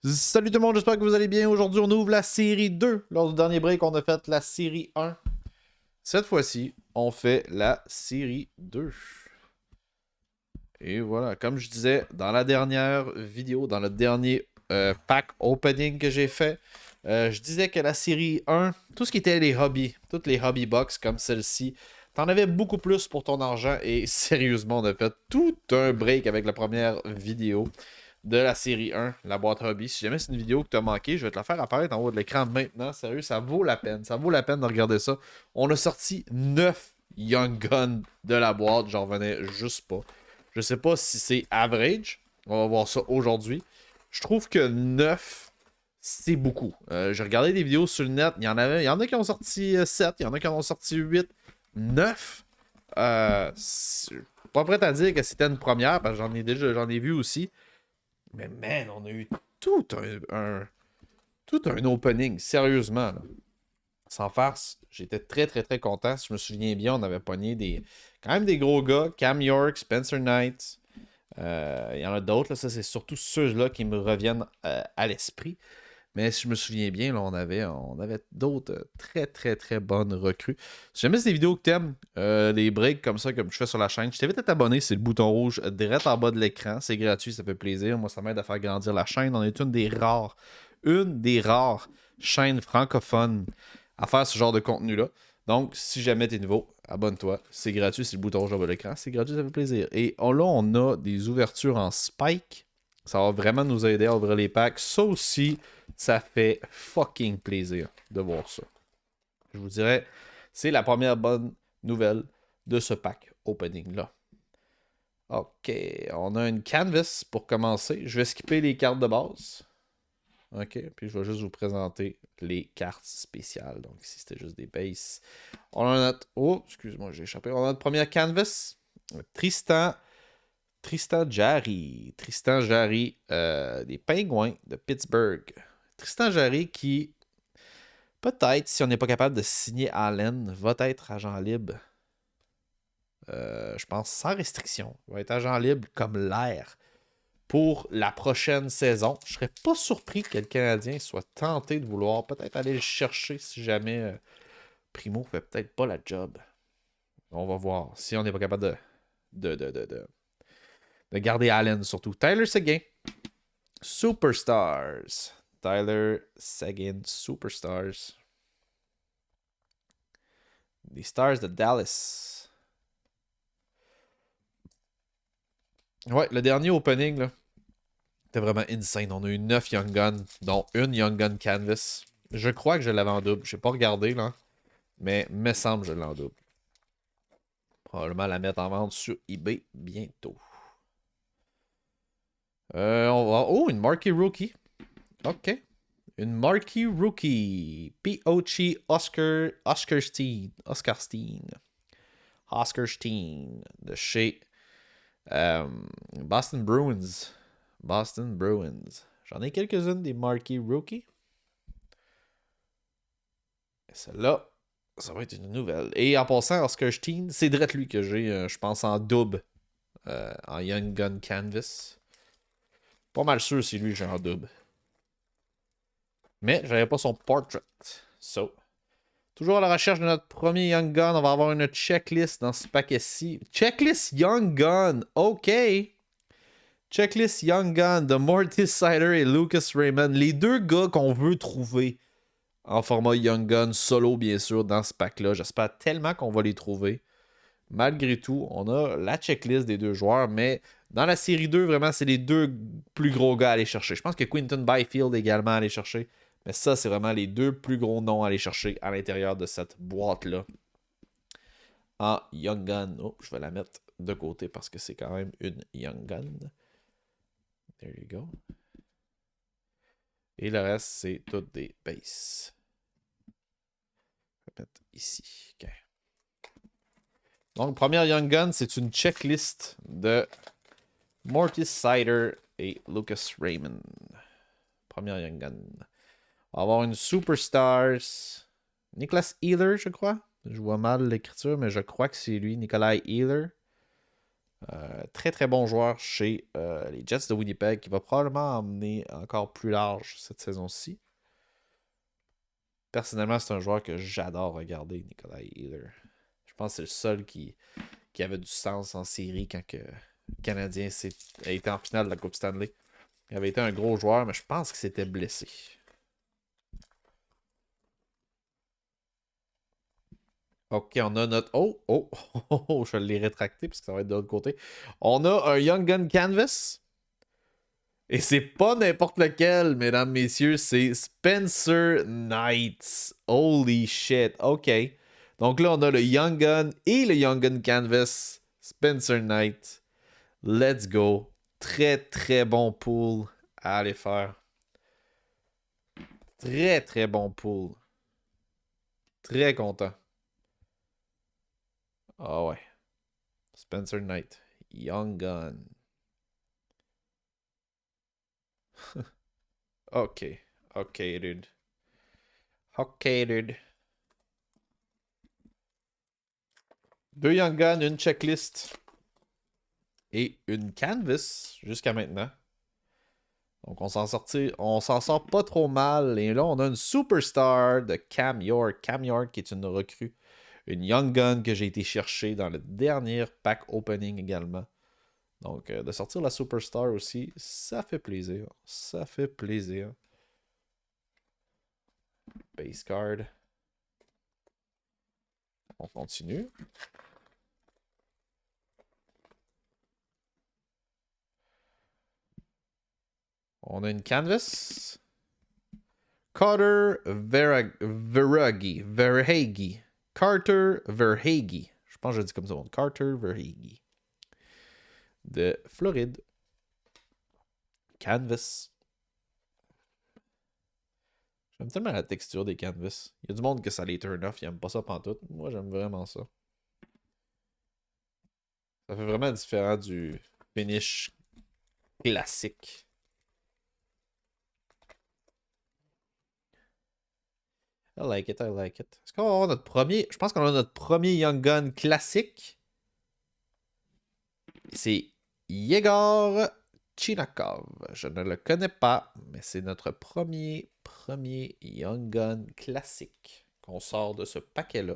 Salut tout le monde, j'espère que vous allez bien. Aujourd'hui, on ouvre la série 2. Lors du dernier break, on a fait la série 1. Cette fois-ci, on fait la série 2. Et voilà, comme je disais dans la dernière vidéo, dans le dernier pack opening que j'ai fait, je disais que la série 1, tout ce qui était les hobbies, toutes les hobby box comme celle-ci, t'en avais beaucoup plus pour ton argent. Et sérieusement, on a fait tout un break avec la première vidéo de la série 1, la boîte hobby. Si jamais c'est une vidéo que tu as manqué, je vais te la faire apparaître en haut de l'écran maintenant. Sérieux, ça vaut la peine. Ça vaut la peine de regarder ça. On a sorti 9 Young Guns de la boîte. J'en revenais juste pas. Je sais pas si c'est average. On va voir ça aujourd'hui. Je trouve que 9, c'est beaucoup. J'ai regardé des vidéos sur le net. Il y en a qui ont sorti 7. Il y en a qui en ont sorti 8. 9. Pas prêt à dire que c'était une première, parce que j'en ai vu aussi. Mais man, on a eu tout tout un opening, sérieusement. Là. Sans farce, j'étais très très très content. Si je me souviens bien, on avait pogné quand même des gros gars. Cam York, Spencer Knight. Il y en a d'autres. Ça, c'est surtout ceux-là qui me reviennent à l'esprit. Mais si je me souviens bien, là, on avait d'autres très très très bonnes recrues. Si jamais c'est des vidéos que t'aimes, des breaks comme ça, comme je fais sur la chaîne, je t'invite à t'abonner, c'est le bouton rouge direct en bas de l'écran. C'est gratuit, ça fait plaisir. Moi, ça m'aide à faire grandir la chaîne. On est une des rares chaînes francophones à faire ce genre de contenu-là. Donc, si jamais t'es nouveau, abonne-toi. C'est gratuit, c'est le bouton rouge en bas de l'écran. C'est gratuit, ça fait plaisir. Et là, on a des ouvertures en spike. Ça va vraiment nous aider à ouvrir les packs. Ça aussi, ça fait fucking plaisir de voir ça. Je vous dirais, c'est la première bonne nouvelle de ce pack opening-là. Ok, on a une canvas pour commencer. Je vais skipper les cartes de base. Ok, puis je vais juste vous présenter les cartes spéciales. Donc ici, c'était juste des bases. On a notre... Oh, excuse-moi, j'ai échappé. On a notre première canvas. Tristan Jarry. Tristan Jarry des Pingouins de Pittsburgh. Tristan Jarry qui, peut-être, si on n'est pas capable de signer Allen, va être agent libre. Je pense sans restriction. Va être agent libre comme l'air pour la prochaine saison. Je serais pas surpris que le Canadien soit tenté de vouloir peut-être aller le chercher si jamais Primo fait peut-être pas la job. On va voir si on n'est pas capable de garder Allen surtout. Tyler Seguin. Superstars. Tyler Seguin Superstars. Les Stars de Dallas. Ouais, le dernier opening, là, c'était vraiment insane. On a eu 9 Young Guns, dont une Young Gun Canvas. Je crois que je l'avais en double. Je n'ai pas regardé, là. Mais me semble que je l'ai en double. Probablement la mettre en vente sur eBay bientôt. Oh, une Marquee Rookie. OK. Une Marquee Rookie. P.O.G. Oscarstein. Oscarstein. De chez Boston Bruins. Boston Bruins. J'en ai quelques-unes des Marquee Rookie. Et celle-là, ça va être une nouvelle. Et en passant, Oscarstein, c'est direct lui que j'ai, je pense, en double. En Young Gun Canvas. Pas mal sûr c'est lui que j'ai en double. Mais j'avais pas son portrait. So, toujours à la recherche de notre premier Young Gun. On va avoir une checklist dans ce paquet-ci. Checklist Young Gun. OK. Checklist Young Gun de Mortis Sider et Lucas Raymond. Les deux gars qu'on veut trouver en format Young Gun solo, bien sûr, dans ce pack-là. J'espère tellement qu'on va les trouver. Malgré tout, on a la checklist des deux joueurs, mais dans la série 2, vraiment, c'est les deux plus gros gars à aller chercher. Je pense que Quinton Byfield également à aller chercher. Mais ça, c'est vraiment les deux plus gros noms à aller chercher à l'intérieur de cette boîte-là. En Young Gun. Oh, je vais la mettre de côté parce que c'est quand même une Young Gun. There you go. Et le reste, c'est toutes des bases. Je vais mettre ici. OK. Donc, première Young Gun, c'est une checklist de Mortis Sider et Lucas Raymond. Première Young Gun. On va avoir une Superstars. Nicholas Ealer, je crois. Je vois mal l'écriture, mais je crois que c'est lui, Nikolai Ealer. Très très bon joueur chez les Jets de Winnipeg qui va probablement emmener encore plus large cette saison-ci. Personnellement, c'est un joueur que j'adore regarder, Nikolai Ehlers. Je pense que c'est le seul qui avait du sens en série quand que le Canadien a été en finale de la Coupe Stanley. Il avait été un gros joueur, mais je pense qu'il s'était blessé. Ok, on a notre... Oh, je l'ai rétracté parce que ça va être de l'autre côté. On a un Young Gun Canvas. Et c'est pas n'importe lequel, mesdames, messieurs, c'est Spencer Knight. Holy shit, ok. Donc là, on a le Young Gun et le Young Gun Canvas. Spencer Knight. Let's go. Très, très bon pool à aller faire. Très, très bon pool. Très content. Ah ouais. Spencer Knight. Young Gun. Ok. Ok, dude. Ok, dude. Deux Young Gun, une checklist et une canvas jusqu'à maintenant. Donc on s'en sort pas trop mal. Et là, on a une superstar de Cam York. Cam York qui est une recrue. Une Young Gun que j'ai été chercher dans le dernier pack opening également. Donc de sortir la superstar aussi, ça fait plaisir. Ça fait plaisir. Base card. On continue. On a une canvas. Carter Verhage. Carter Verhage. Je pense que je dis comme ça. Carter Verhage. De Floride. Canvas. J'aime tellement la texture des canvas. Il y a du monde que ça les turn off. Ils aiment pas ça pantoute. Moi, j'aime vraiment ça. Ça fait vraiment différent du finish classique. I like it, I like it. Est-ce qu'on va avoir notre premier... Je pense qu'on a notre premier Young Gun classique. C'est Yegor Chinakov. Je ne le connais pas, mais c'est notre premier Young Gun classique qu'on sort de ce paquet-là.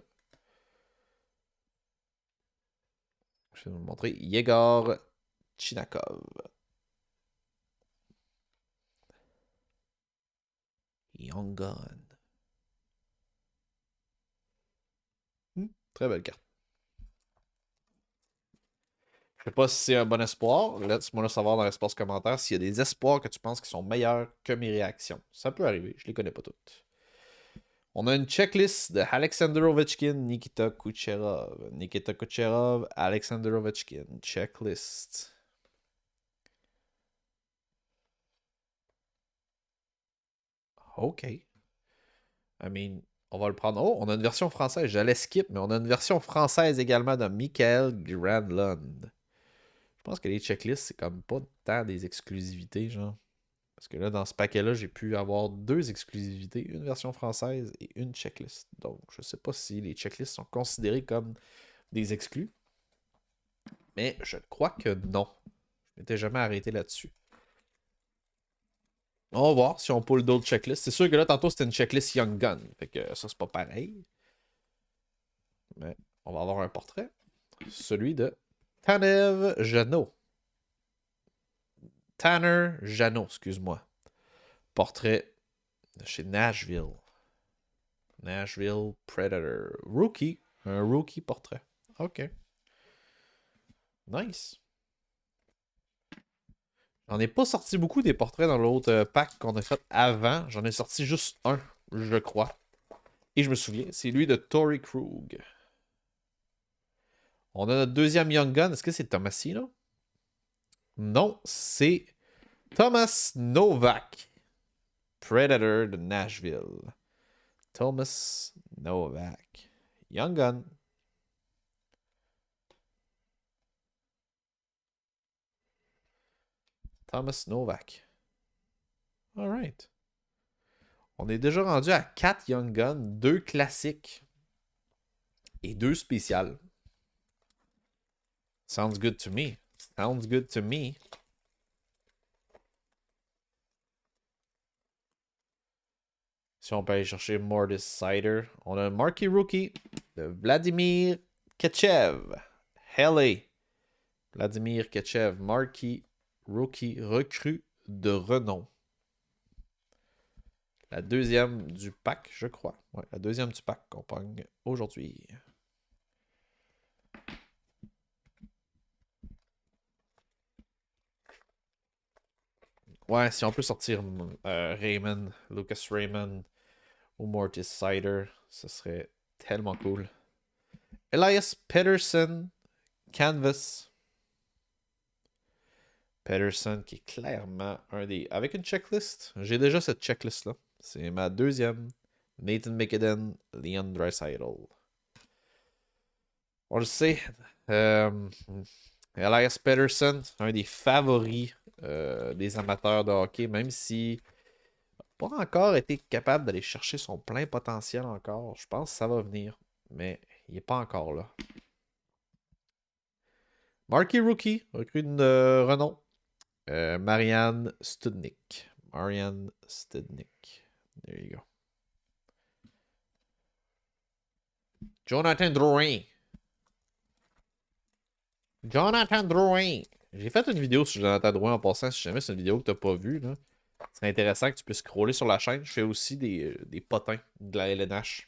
Je vais vous montrer Yegor Chinakov. Young Gun. Très belle carte. Je sais pas si c'est un bon espoir. Laisse-moi le savoir dans l'espace commentaire s'il y a des espoirs que tu penses qui sont meilleurs que mes réactions. Ça peut arriver, je les connais pas toutes. On a une checklist de Alexander Ovechkin, Nikita Kucherov. Nikita Kucherov, Alexander Ovechkin. Checklist. OK. I mean, on va le prendre. Oh, on a une version française. J'allais skip, mais on a une version française également de Michael Granlund. Je pense que les checklists, c'est comme pas tant des exclusivités, genre. Parce que là, dans ce paquet-là, j'ai pu avoir deux exclusivités, une version française et une checklist. Donc, je sais pas si les checklists sont considérés comme des exclus. Mais je crois que non. Je m'étais jamais arrêté là-dessus. On va voir si on pull d'autres checklists. C'est sûr que là, tantôt, c'était une checklist Young Gun. Fait que ça, c'est pas pareil. Mais on va avoir un portrait. Celui de Tanev Jeannot. Tanner Jeannot, excuse-moi. Portrait de chez Nashville. Nashville Predator. Rookie. Un rookie portrait. OK. Nice. J'en ai pas sorti beaucoup des portraits dans l'autre pack qu'on a fait avant. J'en ai sorti juste un, je crois. Et je me souviens, c'est lui de Torrey Krug. On a notre deuxième Young Gun. Est-ce que c'est Tomasino? Non, c'est Thomas Novak. Predator de Nashville. Thomas Novak. Young Gun. Thomas Novak. Alright. On est déjà rendu à 4 Young Guns, 2 classiques et 2 spéciales. Sounds good to me. Sounds good to me. Si on peut aller chercher Mortis Cider. On a un Marquee Rookie de Vladimir Ketchev. Helly. Vladimir Ketchev, Marquee Rookie recrue de renom. La deuxième du pack, je crois. Ouais, la deuxième du pack qu'on pogne aujourd'hui. Ouais, si on peut sortir Raymond, Lucas Raymond ou Mortis Cider, ce serait tellement cool. Elias Peterson, Canvas. Peterson qui est clairement un des... Avec une checklist, j'ai déjà cette checklist-là. C'est ma deuxième. Nathan McKinnon, Leon Draisaitl. On le sait. Elias Peterson, un des favoris des amateurs de hockey, même si pas encore été capable d'aller chercher son plein potentiel encore. Je pense que ça va venir, mais il n'est pas encore là. Marquee Rookie, recrue de renom. Marianne Studnick. Marianne Studnick. There you go. Jonathan Drouin. Jonathan Drouin. J'ai fait une vidéo sur Jonathan Drouin en passant. Si jamais c'est une vidéo que tu n'as pas vue, là, c'est intéressant que tu puisses scroller sur la chaîne. Je fais aussi des potins de la LNH.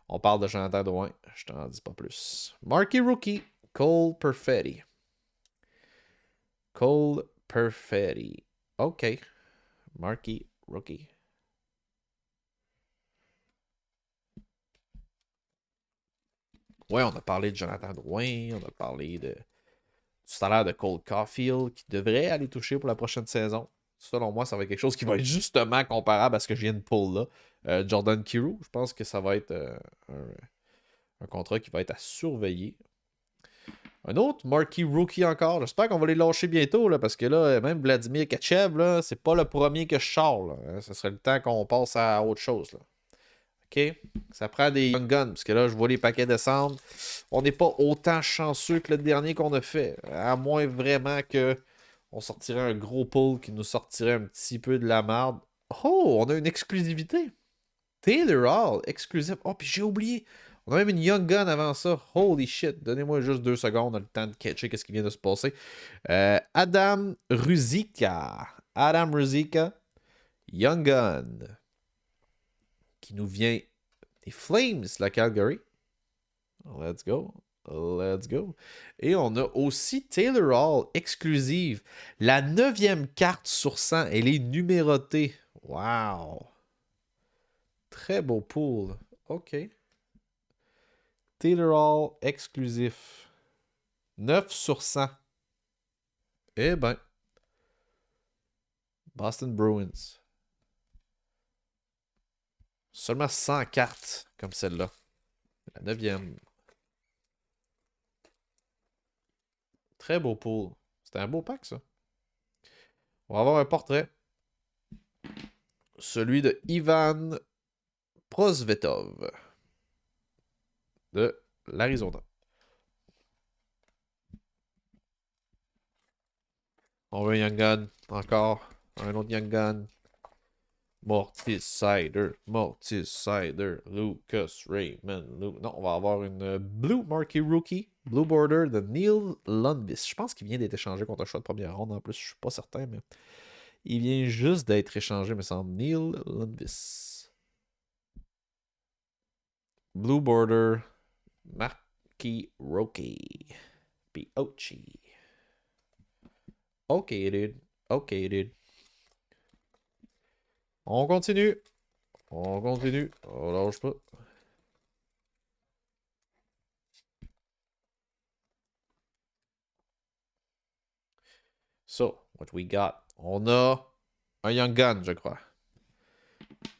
On parle de Jonathan Drouin. Je t'en dis pas plus. Marquee Rookie. Cole Perfetti. Cole Perfetti. OK. Marquee Rookie. Ouais, on a parlé de Jonathan Drouin. On a parlé du salaire de Cole Caulfield qui devrait aller toucher pour la prochaine saison. Selon moi, ça va être quelque chose qui va être justement comparable à ce que je viens de pull là. Jordan Kyrou, je pense que ça va être un contrat qui va être à surveiller. Un autre Marquee Rookie encore. J'espère qu'on va les lâcher bientôt là, parce que là, même Vladimir Ketchev, là, c'est pas le premier que je sors. Là. Ce serait le temps qu'on passe à autre chose. Là. OK? Ça prend des Young Guns, parce que là, je vois les paquets descendre. On n'est pas autant chanceux que le dernier qu'on a fait. À moins vraiment que on sortirait un gros pull qui nous sortirait un petit peu de la merde. Oh, on a une exclusivité. Taylor Hall, exclusif. Oh, puis j'ai oublié. On a même une Young Gun avant ça. Holy shit. Donnez-moi juste 2 secondes. On a le temps de catcher qu'est-ce qui vient de se passer. Adam Ruzicka. Adam Ruzicka. Young Gun. Qui nous vient des Flames, la Calgary. Let's go. Let's go. Et on a aussi Taylor Hall, exclusive. La 9e carte sur 100. Elle est numérotée. Wow. Très beau pool. OK. Taylor Hall, exclusif. 9 sur 100. Eh ben. Boston Bruins. Seulement 100 cartes comme celle-là. La 9e. Très beau pool. C'était un beau pack, ça. On va avoir un portrait. Celui de Ivan Prosvetov. De l'Arizona. On veut un Young Gun. Encore. Un autre Young Gun. Mortis Cider. Mortis Cider. Lucas Raymond. Non, on va avoir une Blue Marquee Rookie. Blue Border de Neil Lundqvist. Je pense qu'il vient d'être échangé contre un choix de première ronde. En plus, je suis pas certain, mais il vient juste d'être échangé, me semble. Neil Lundqvist. Blue Border. Marquee Rookie. P.O.G. OK, dude. OK, dude. On continue. On continue. On lâche pas. So, what we got? On a un Young Gun, je crois.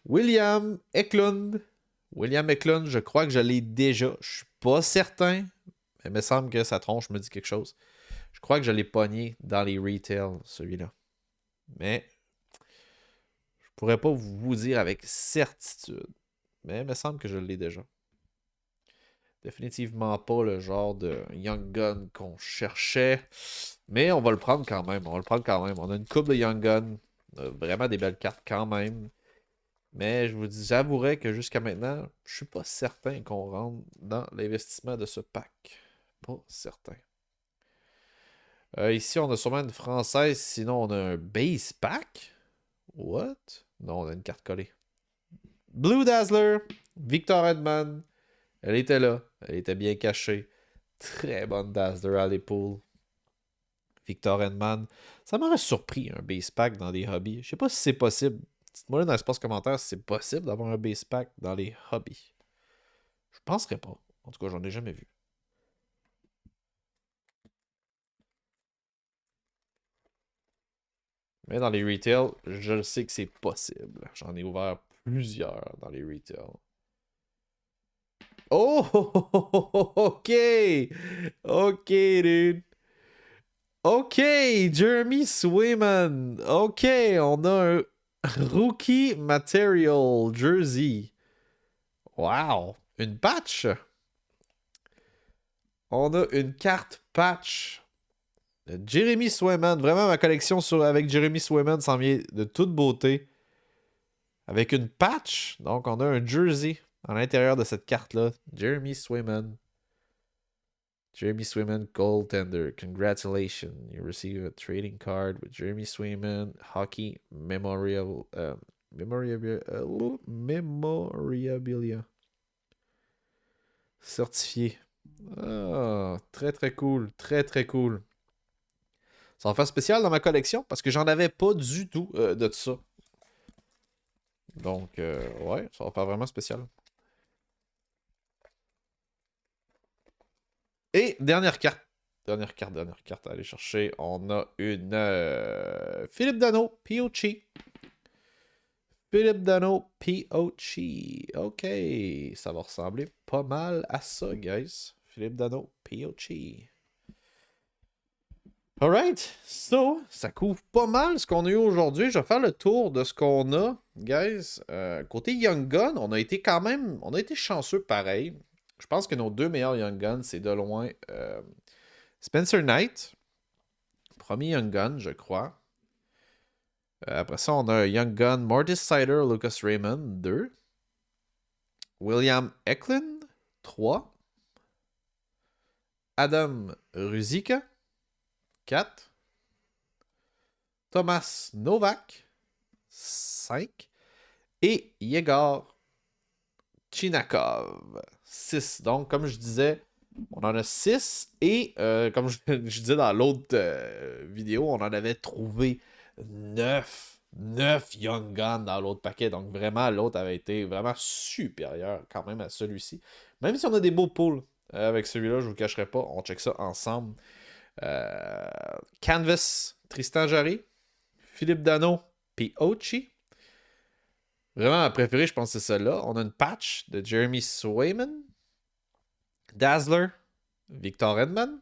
William Eklund. William Eklund, je crois que je l'ai déjà. Je suis pas certain. Mais il me semble que sa tronche me dit quelque chose. Je crois que je l'ai pogné dans les retail, celui-là. Mais je pourrais pas vous dire avec certitude. Mais il me semble que je l'ai déjà. Définitivement pas le genre de Young Gun qu'on cherchait. Mais on va le prendre quand même. On va le prendre quand même. On a une coupe de Young Gun. On a vraiment des belles cartes quand même. Mais je vous dis, j'avouerais que jusqu'à maintenant, je suis pas certain qu'on rentre dans l'investissement de ce pack. Pas certain. Ici, on a sûrement une française. Sinon, on a un base pack. What? Non, on a une carte collée. Blue Dazzler. Victor Edman. Elle était là. Elle était bien cachée. Très bonne Dazzler à l'épaule. Victor Edman. Ça m'aurait surpris un base pack dans des hobbies. Je sais pas si c'est possible. Dites-moi là dans l'espace commentaire si c'est possible d'avoir un base pack dans les hobbies. Je penserais pas. En tout cas, j'en ai jamais vu. Mais dans les retail, je le sais que c'est possible. J'en ai ouvert plusieurs dans les retail. Oh! OK! OK, dude. OK! Jeremy Swayman. OK, on a un rookie material jersey. Wow! Une patch? On a une carte patch. Jeremy Swayman. Vraiment, ma collection avec Jeremy Swayman s'en vient de toute beauté. Avec une patch. Donc, on a un jersey à l'intérieur de cette carte-là. Jeremy Swayman. Jeremy Swayman goaltender. Congratulations. You receive a trading card with Jeremy Swayman hockey memorabilia. Certifié. Ah, très très cool. Très très cool. Ça va faire spécial dans ma collection parce que j'en avais pas du tout de ça. Donc, ouais, ça va faire vraiment spécial. Et dernière carte. Dernière carte à aller chercher. On a une Philippe Dano, P.O.Chi. Philippe Dano, P.O.Chi. OK. Ça va ressembler pas mal à ça, guys. Philippe Dano, P.O.Chi. Alright, so, ça couvre pas mal ce qu'on a eu aujourd'hui. Je vais faire le tour de ce qu'on a, guys. Côté Young Gun, on a été quand même, on a été chanceux pareil. Je pense que nos deux meilleurs Young Guns, c'est de loin Spencer Knight, premier Young Gun, je crois. Après ça, on a un Young Gun Mortis Sider, Lucas Raymond, 2. William Eklund, 3. Adam Ruzicka, 4. Thomas Novak, 5. Et Yegor Chinakov, 6. Donc, comme je disais, on en a 6. Et comme je disais dans l'autre vidéo, on en avait trouvé 9. 9 Young Guns dans l'autre paquet. Donc, vraiment, l'autre avait été vraiment supérieur quand même à celui-ci. Même si on a des beaux pools avec celui-là, je ne vous le cacherai pas. On check ça ensemble. Canvas, Tristan Jarry, Philippe Dano, puis Ochi. Vraiment, ma préférée, je pense que c'est celle-là. On a une patch de Jeremy Swayman, Dazzler, Victor Edman,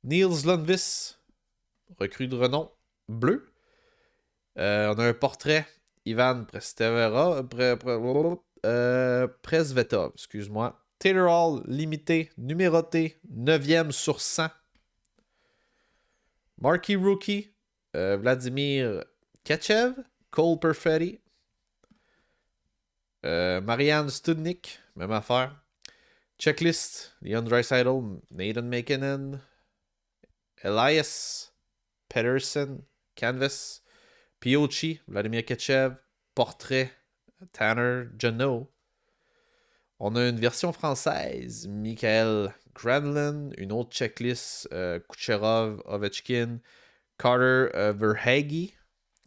Niels Lundqvist, recrue de renom, bleu. On a un portrait, Ivan Presvetov, excuse-moi. Taylor Hall, limité, numéroté, 9e sur 100. Marquee Rookie, Vladimir Ketchev, Cole Perfetti, Marianne Studnik, même affaire. Checklist, Leon Draisaitl, Nathan McKinnon, Elias Pedersen, Canvas, P.O.Chi, Vladimir Ketchev, Portrait, Tanner Janot. On a une version française, Michael Granlund, une autre checklist, Kucherov, Ovechkin, Carter Verhage,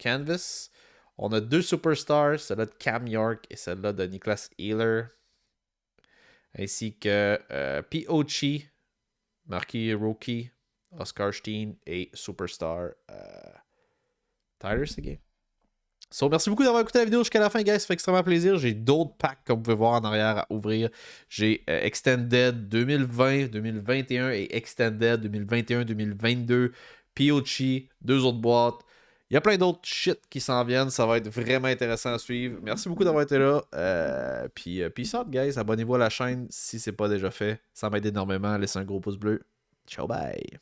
Canvas. On a 2 superstars, celle-là de Cam York et celle-là de Niklas Ehler. Ainsi que P.O.Chi, marqué Rookie, Oscar Steen et Superstar Tyler Seguin. So, merci beaucoup d'avoir écouté la vidéo jusqu'à la fin, guys. Ça fait extrêmement plaisir. J'ai d'autres packs, comme vous pouvez voir en arrière, à ouvrir. J'ai Extended 2020, 2021 et Extended 2021, 2022. P.O.Chi, 2 autres boîtes. Il y a plein d'autres shit qui s'en viennent. Ça va être vraiment intéressant à suivre. Merci beaucoup d'avoir été là. Puis peace out, guys. Abonnez-vous à la chaîne si c'est pas déjà fait. Ça m'aide énormément. Laissez un gros pouce bleu. Ciao, bye.